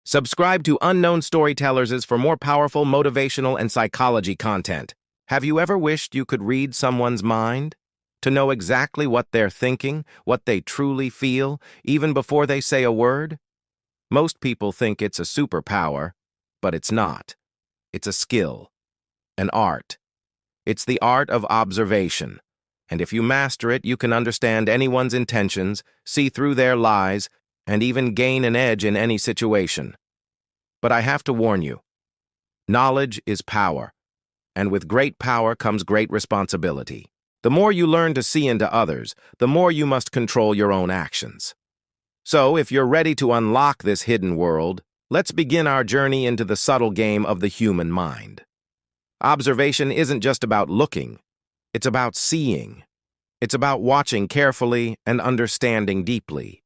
Subscribe to Unknown Storytellers for more powerful motivational and psychology content. Have you ever wished you could read someone's mind? To know exactly what they're thinking, what they truly feel, even before they say a word? Most people think it's a superpower, but it's not. It's a skill, an art. It's the art of observation. And if you master it, you can understand anyone's intentions, see through their lies, and even gain an edge in any situation. But I have to warn you, knowledge is power, and with great power comes great responsibility. The more you learn to see into others, the more you must control your own actions. So, if you're ready to unlock this hidden world, let's begin our journey into the subtle game of the human mind. Observation isn't just about looking, it's about seeing. It's about watching carefully and understanding deeply.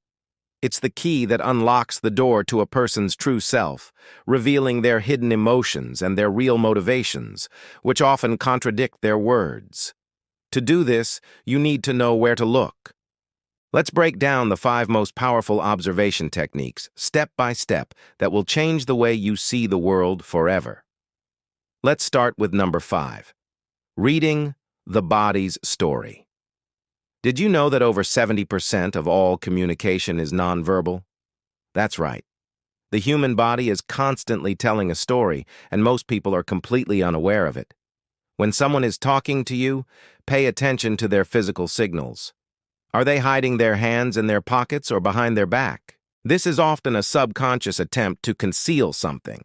It's the key that unlocks the door to a person's true self, revealing their hidden emotions and their real motivations, which often contradict their words. To do this, you need to know where to look. Let's break down the 5 most powerful observation techniques, step by step, that will change the way you see the world forever. Let's start with number 5. Reading the body's story. Did you know that over 70% of all communication is nonverbal? That's right. The human body is constantly telling a story, and most people are completely unaware of it. When someone is talking to you, pay attention to their physical signals. Are they hiding their hands in their pockets or behind their back? This is often a subconscious attempt to conceal something.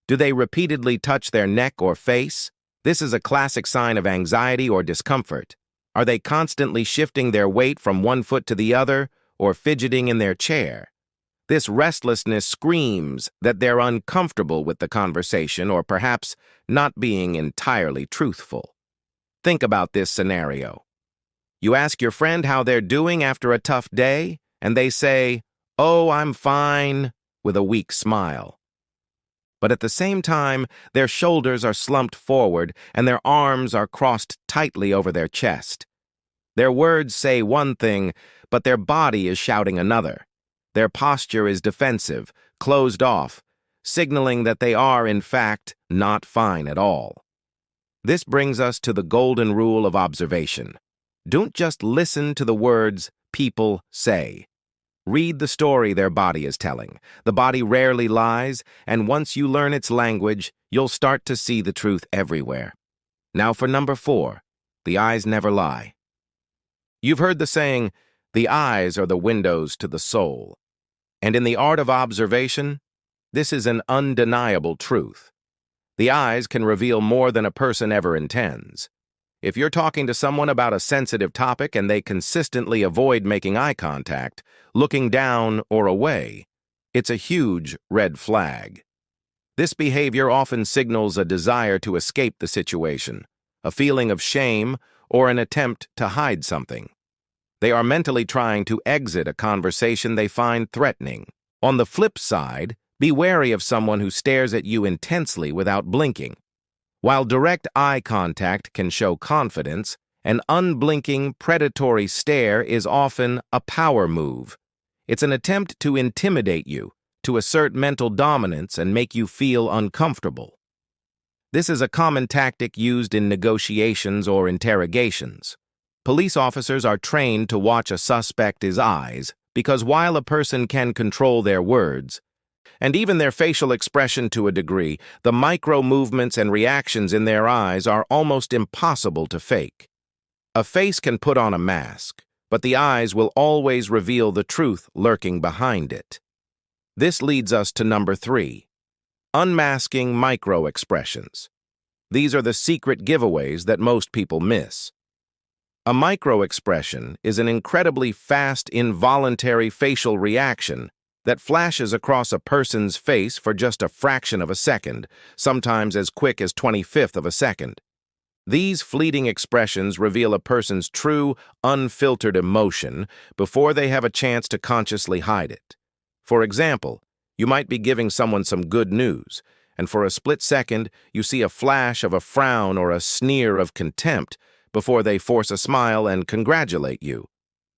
Do they repeatedly touch their neck or face? This is a classic sign of anxiety or discomfort. Are they constantly shifting their weight from one foot to the other or fidgeting in their chair? This restlessness screams that they're uncomfortable with the conversation or perhaps not being entirely truthful. Think about this scenario. You ask your friend how they're doing after a tough day, and they say, "Oh, I'm fine," with a weak smile. But at the same time, their shoulders are slumped forward and their arms are crossed tightly over their chest. Their words say one thing, but their body is shouting another. Their posture is defensive, closed off, signaling that they are, in fact, not fine at all. This brings us to the golden rule of observation. Don't just listen to the words people say. Read the story their body is telling. The body rarely lies, and once you learn its language, you'll start to see the truth everywhere. Now for number 4, the eyes never lie. You've heard the saying, the eyes are the windows to the soul. And in the art of observation, this is an undeniable truth. The eyes can reveal more than a person ever intends. If you're talking to someone about a sensitive topic and they consistently avoid making eye contact, looking down or away, it's a huge red flag. This behavior often signals a desire to escape the situation, a feeling of shame, or an attempt to hide something. They are mentally trying to exit a conversation they find threatening. On the flip side, be wary of someone who stares at you intensely without blinking. While direct eye contact can show confidence, an unblinking, predatory stare is often a power move. It's an attempt to intimidate you, to assert mental dominance and make you feel uncomfortable. This is a common tactic used in negotiations or interrogations. Police officers are trained to watch a suspect's eyes because while a person can control their words, and even their facial expression to a degree, the micro-movements and reactions in their eyes are almost impossible to fake. A face can put on a mask, but the eyes will always reveal the truth lurking behind it. This leads us to number 3, unmasking micro-expressions. These are the secret giveaways that most people miss. A micro-expression is an incredibly fast, involuntary facial reaction that flashes across a person's face for just a fraction of a second, sometimes as quick as 1/25 of a second. These fleeting expressions reveal a person's true, unfiltered emotion before they have a chance to consciously hide it. For example, you might be giving someone some good news, and for a split second, you see a flash of a frown or a sneer of contempt before they force a smile and congratulate you.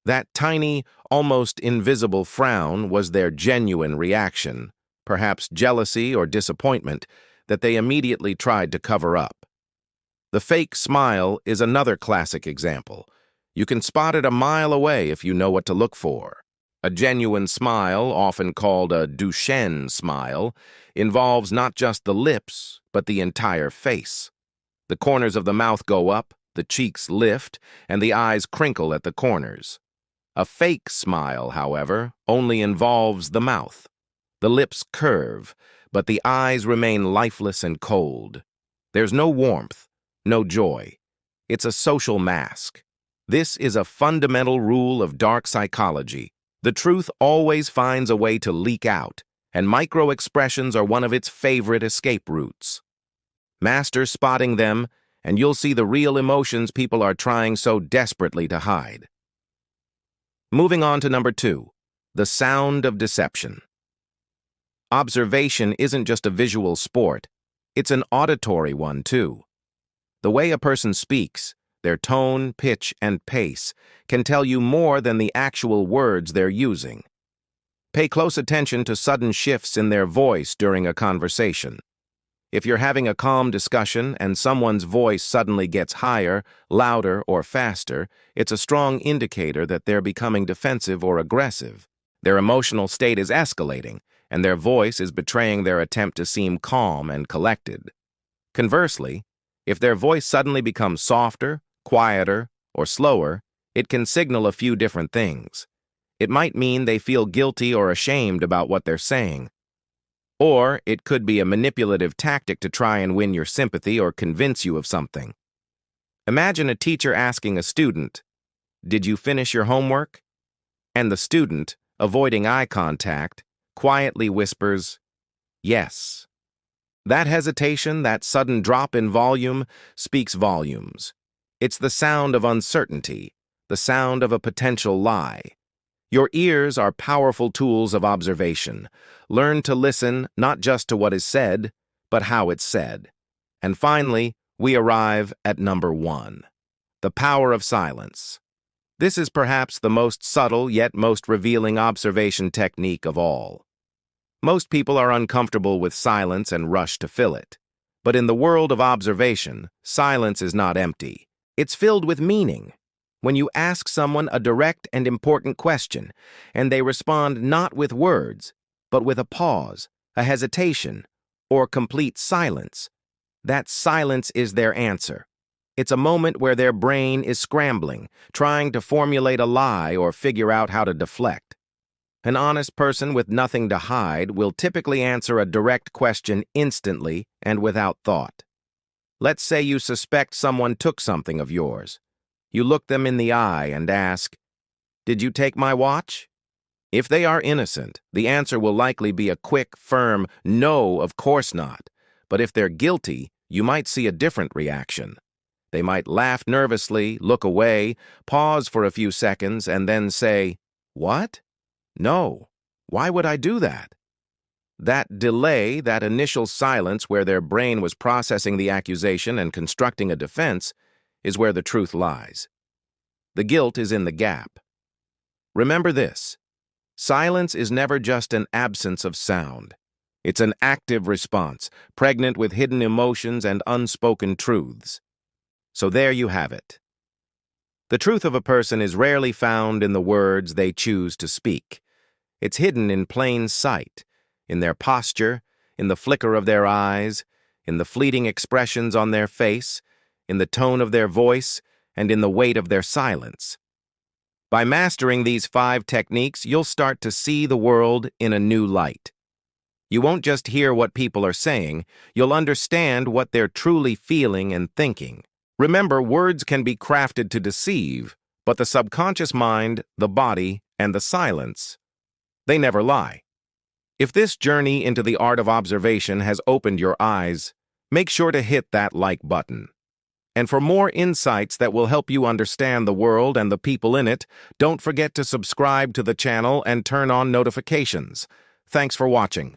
That tiny, almost invisible frown was their genuine reaction, perhaps jealousy or disappointment, that they immediately tried to cover up. The fake smile is another classic example. You can spot it a mile away if you know what to look for. A genuine smile, often called a Duchenne smile, involves not just the lips, but the entire face. The corners of the mouth go up, the cheeks lift, and the eyes crinkle at the corners. A fake smile, however, only involves the mouth. The lips curve, but the eyes remain lifeless and cold. There's no warmth, no joy. It's a social mask. This is a fundamental rule of dark psychology. The truth always finds a way to leak out, and micro-expressions are one of its favorite escape routes. Master spotting them, and you'll see the real emotions people are trying so desperately to hide. Moving on to number 2, the sound of deception. Observation isn't just a visual sport, it's an auditory one too. The way a person speaks, their tone, pitch, and pace, can tell you more than the actual words they're using. Pay close attention to sudden shifts in their voice during a conversation. If you're having a calm discussion and someone's voice suddenly gets higher, louder, or faster, it's a strong indicator that they're becoming defensive or aggressive. Their emotional state is escalating, and their voice is betraying their attempt to seem calm and collected. Conversely, if their voice suddenly becomes softer, quieter, or slower, it can signal a few different things. It might mean they feel guilty or ashamed about what they're saying. Or it could be a manipulative tactic to try and win your sympathy or convince you of something. Imagine a teacher asking a student, "Did you finish your homework?" And the student, avoiding eye contact, quietly whispers, "Yes." That hesitation, that sudden drop in volume, speaks volumes. It's the sound of uncertainty, the sound of a potential lie. Your ears are powerful tools of observation. Learn to listen not just to what is said, but how it's said. And finally, we arrive at number 1, the power of silence. This is perhaps the most subtle yet most revealing observation technique of all. Most people are uncomfortable with silence and rush to fill it. But in the world of observation, silence is not empty. It's filled with meaning. When you ask someone a direct and important question, and they respond not with words, but with a pause, a hesitation, or complete silence, that silence is their answer. It's a moment where their brain is scrambling, trying to formulate a lie or figure out how to deflect. An honest person with nothing to hide will typically answer a direct question instantly and without thought. Let's say you suspect someone took something of yours. You look them in the eye and ask, "Did you take my watch?" If they are innocent, the answer will likely be a quick, firm, "No, of course not." But if they're guilty, you might see a different reaction. They might laugh nervously, look away, pause for a few seconds, and then say, "What? No. Why would I do that?" That delay, that initial silence where their brain was processing the accusation and constructing a defense, is where the truth lies. The guilt is in the gap. Remember this: silence is never just an absence of sound. It's an active response, pregnant with hidden emotions and unspoken truths. So there you have it. The truth of a person is rarely found in the words they choose to speak. It's hidden in plain sight, in their posture, in the flicker of their eyes, in the fleeting expressions on their face, in the tone of their voice, and in the weight of their silence. By mastering these 5 techniques, you'll start to see the world in a new light. You won't just hear what people are saying, you'll understand what they're truly feeling and thinking. Remember, words can be crafted to deceive, but the subconscious mind, the body, and the silence, they never lie. If this journey into the art of observation has opened your eyes, make sure to hit that like button. And for more insights that will help you understand the world and the people in it, don't forget to subscribe to the channel and turn on notifications. Thanks for watching.